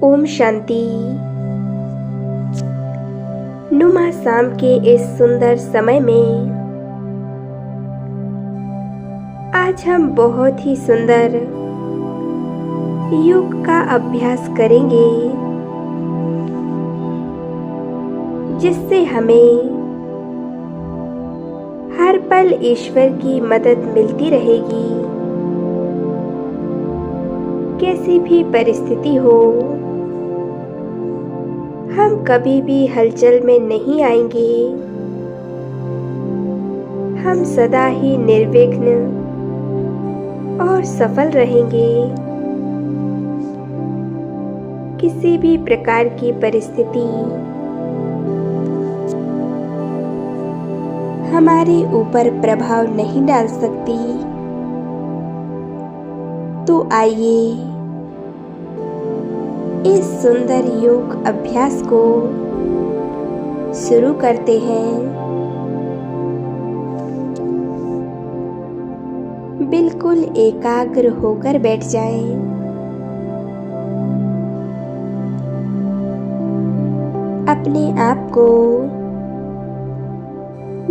ओम शांति। नुमा शाम के इस सुंदर समय में आज हम बहुत ही सुंदर योग का अभ्यास करेंगे, जिससे हमें हर पल ईश्वर की मदद मिलती रहेगी। कैसी भी परिस्थिति हो, हम कभी भी हलचल में नहीं आएंगे। हम सदा ही निर्विघ्न और सफल रहेंगे। किसी भी प्रकार की परिस्थिति हमारे ऊपर प्रभाव नहीं डाल सकती। तो आइए इस सुंदर योग अभ्यास को शुरू करते हैं। बिल्कुल एकाग्र होकर बैठ जाएं। अपने आप को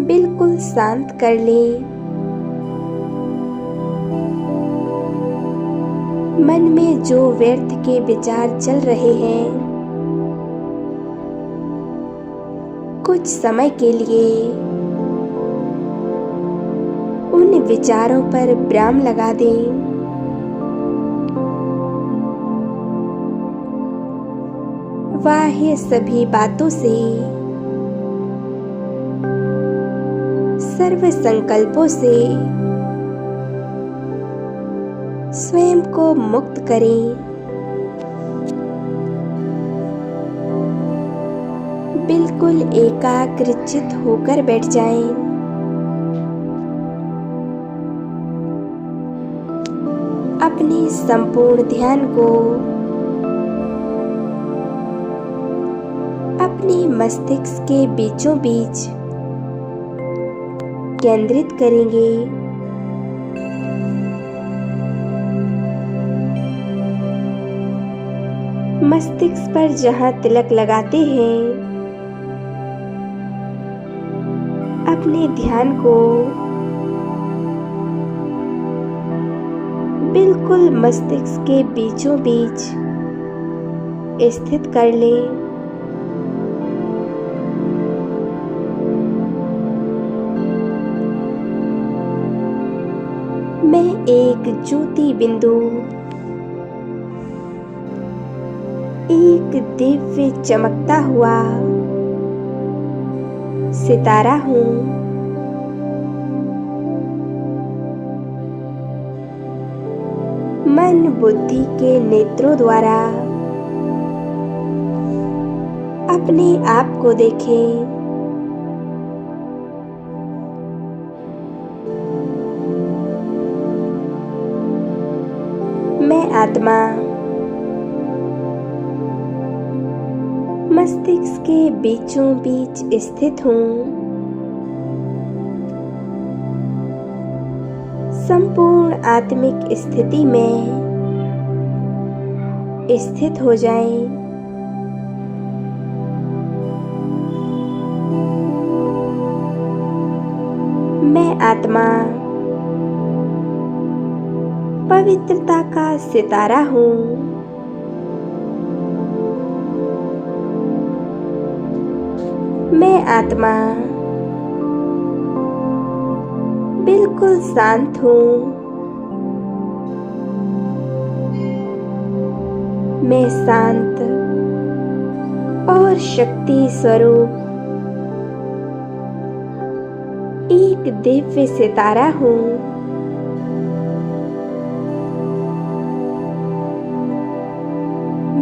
बिल्कुल शांत कर लें। मन में जो व्यर्थ के विचार चल रहे हैं, कुछ समय के लिए उन विचारों पर विराम लगा दें। बाह्य सभी बातों से, सर्व संकल्पों से स्वयं को मुक्त करें। बिल्कुल एकाग्रचित होकर बैठ जाएं। अपने संपूर्ण ध्यान को अपने मस्तिष्क के बीचों बीच केंद्रित करेंगे। मस्तिष्क पर जहां तिलक लगाते हैं, अपने ध्यान को बिल्कुल मस्तिष्क के बीचों बीच स्थित कर लें। मैं एक ज्योति बिंदु, एक दिव्य चमकता हुआ सितारा हूँ। मन बुद्धि के नेत्रों द्वारा अपने आप को देखें। मैं आत्मा मस्तिष्क के बीचों बीच स्थित हूँ। संपूर्ण आत्मिक स्थिति में स्थित हो जाएं। मैं आत्मा पवित्रता का सितारा हूँ। मैं आत्मा बिल्कुल शांत हूँ। मैं शांत और शक्ति स्वरूप एक दिव्य सितारा हूँ।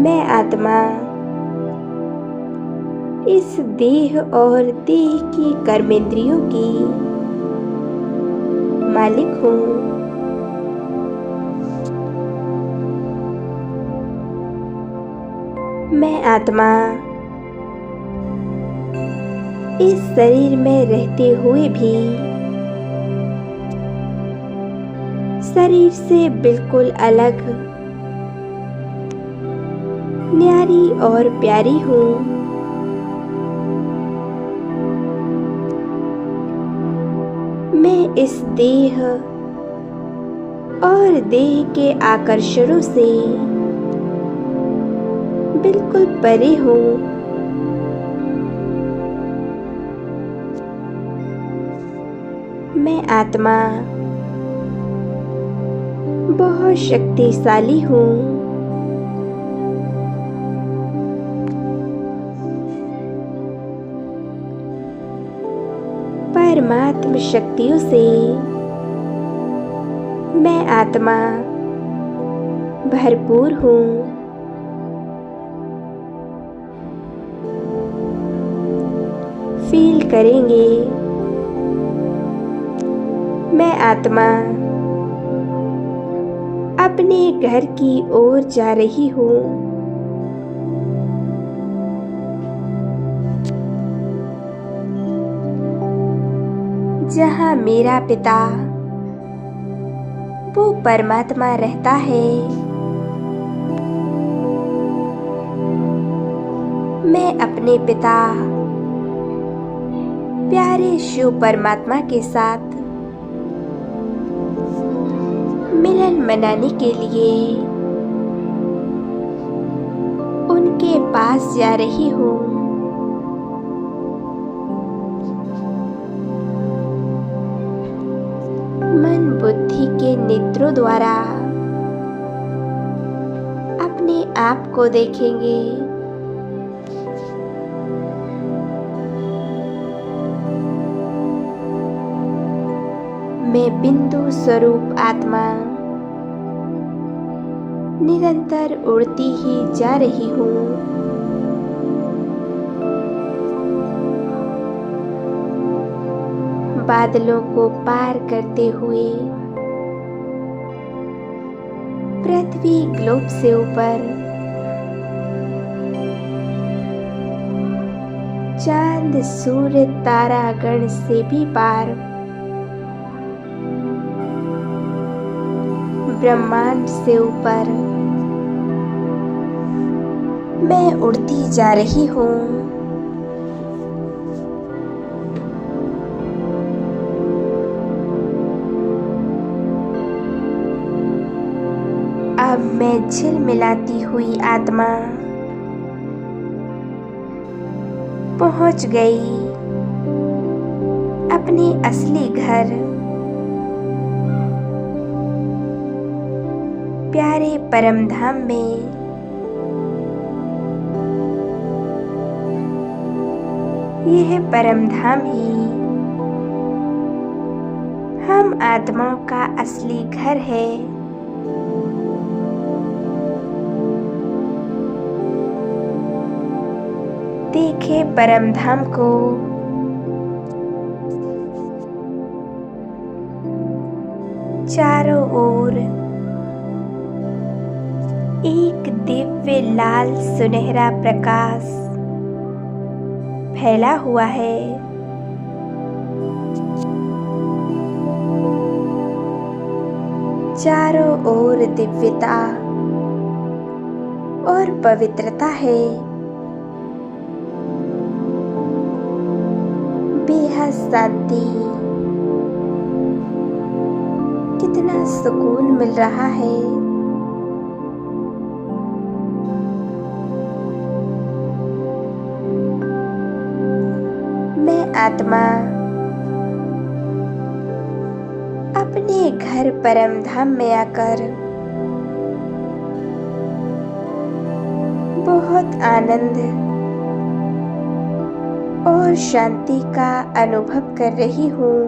मैं आत्मा इस देह और देह की कर्मेंद्रियों की मालिक हूँ। मैं आत्मा इस शरीर में रहते हुए भी शरीर से बिल्कुल अलग न्यारी और प्यारी हूँ। मैं इस देह और देह के आकर्षणों से बिल्कुल परे हूँ। मैं आत्मा बहुत शक्तिशाली हूँ। परमात्म शक्तियों से मैं आत्मा भरपूर हूँ। फील करेंगे, मैं आत्मा अपने घर की ओर जा रही हूँ। जहाँ मेरा पिता वो परमात्मा रहता है, मैं अपने पिता प्यारे शिव परमात्मा के साथ मिलन मनाने के लिए उनके पास जा रही हूँ। मन बुद्धि के नेत्रों द्वारा अपने आप को देखेंगे। मैं बिंदु स्वरूप आत्मा निरंतर उड़ती ही जा रही हूँ। बादलों को पार करते हुए पृथ्वी ग्लोब से ऊपर, चांद सूर्य तारागण से भी पार, ब्रह्मांड से ऊपर मैं उड़ती जा रही हूँ। अब मैं झिलमिलाती हुई आत्मा पहुँच गई अपने असली घर, प्यारे परम धाम में। यह परम धाम ही हम आत्माओं का असली घर है। देखे परम धाम को, चारों ओर एक दिव्य लाल सुनहरा प्रकाश फैला हुआ है। चारों ओर दिव्यता और पवित्रता है। बेहद शांति, कितना सुकून मिल रहा है। मैं आत्मा अपने घर परम धाम में आकर बहुत आनंद और शांति का अनुभव कर रही हूँ।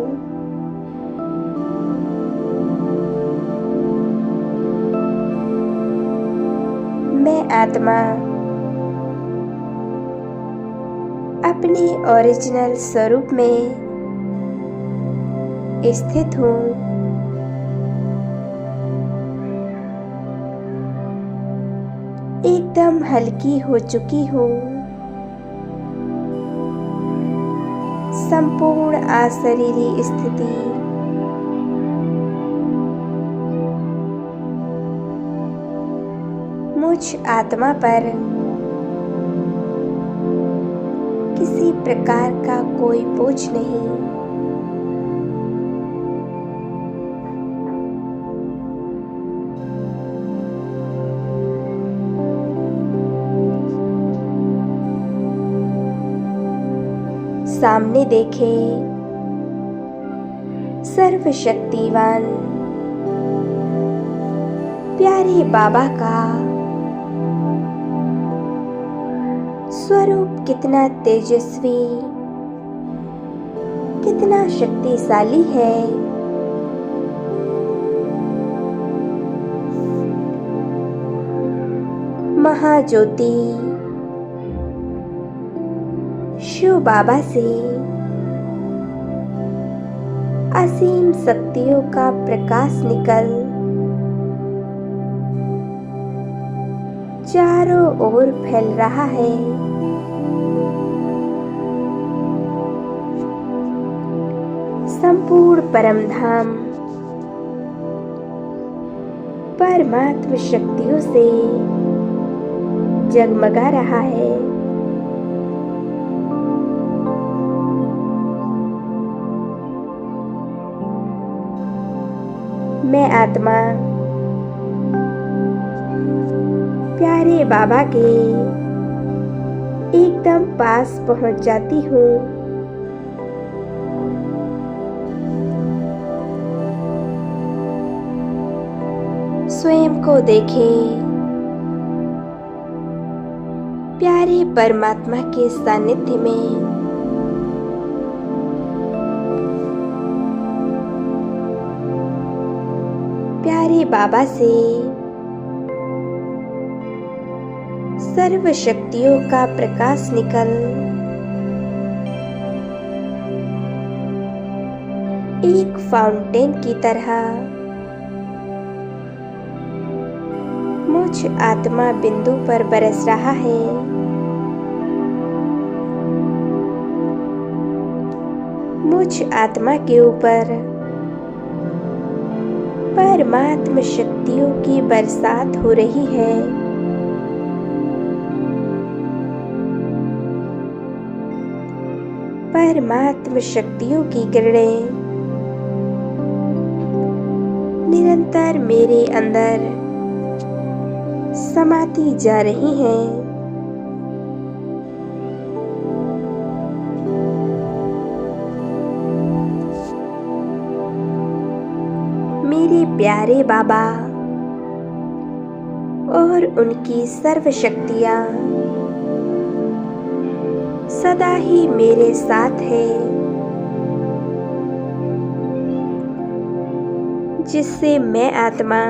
मैं आत्मा अपने ओरिजिनल स्वरूप में स्थित हूँ। एकदम हल्की हो चुकी हूँ। संपूर्ण अशरीरी स्थिति मुझ आत्मा पर किसी प्रकार का कोई बोझ नहीं। सामने देखे सर्वशक्तिवान प्यारे बाबा का स्वरूप कितना तेजस्वी, कितना शक्तिशाली है। महाज्योति शिव बाबा से असीम शक्तियों का प्रकाश निकल चारों ओर फैल रहा है। संपूर्ण परमधाम परमात्म शक्तियों से जगमगा रहा है। मैं आत्मा प्यारे बाबा के एकदम पास पहुंच जाती हूँ। स्वयं को देखें प्यारे परमात्मा के सानिध्य में। प्यारे बाबा से सर्व शक्तियों का प्रकाश निकल एक फाउंटेन की तरह मुझ आत्मा बिंदु पर बरस रहा है। मुझ आत्मा के ऊपर परमात्म शक्तियों की बरसात हो रही है। परमात्म शक्तियों की किरणें निरंतर मेरे अंदर समाती जा रही हैं। मेरे प्यारे बाबा और उनकी सर्व शक्तियां सदा ही मेरे साथ है, जिससे मैं आत्मा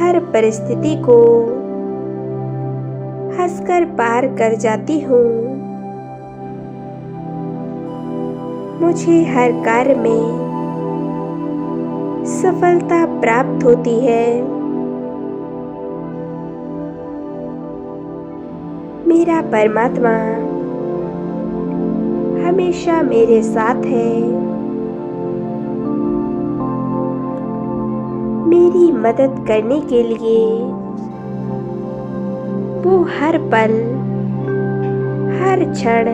हर परिस्थिति को हंसकर पार कर जाती हूँ। मुझे हर कार्य में सफलता प्राप्त होती है। मेरा परमात्मा हमेशा मेरे साथ है। मेरी मदद करने के लिए वो हर पल हर क्षण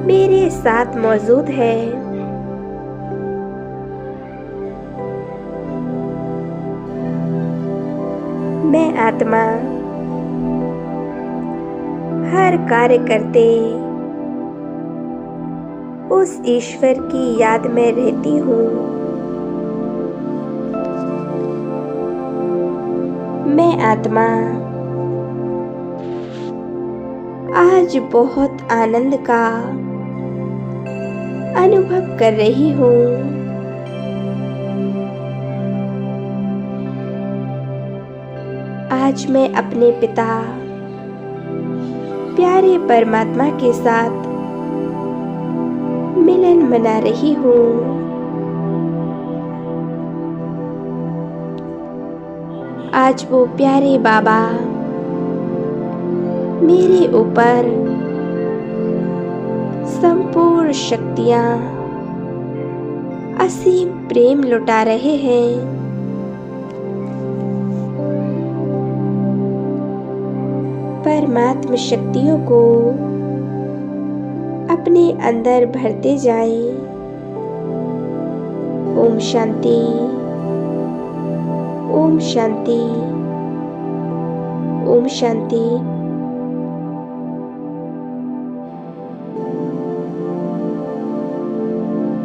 मेरे साथ मौजूद है। मैं आत्मा हर कार्य करते उस ईश्वर की याद में रहती हूँ। मैं आत्मा आज बहुत आनंद का अनुभव कर रही हूँ। आज मैं अपने पिता प्यारे परमात्मा के साथ मिलन मना रही हूँ। आज वो प्यारे बाबा मेरे ऊपर संपूर्ण शक्तियाँ असीम प्रेम लुटा रहे हैं। परमात्म शक्तियों को अपने अंदर भरते जाए। ओम शांति, ओम शांति, ओम शांति।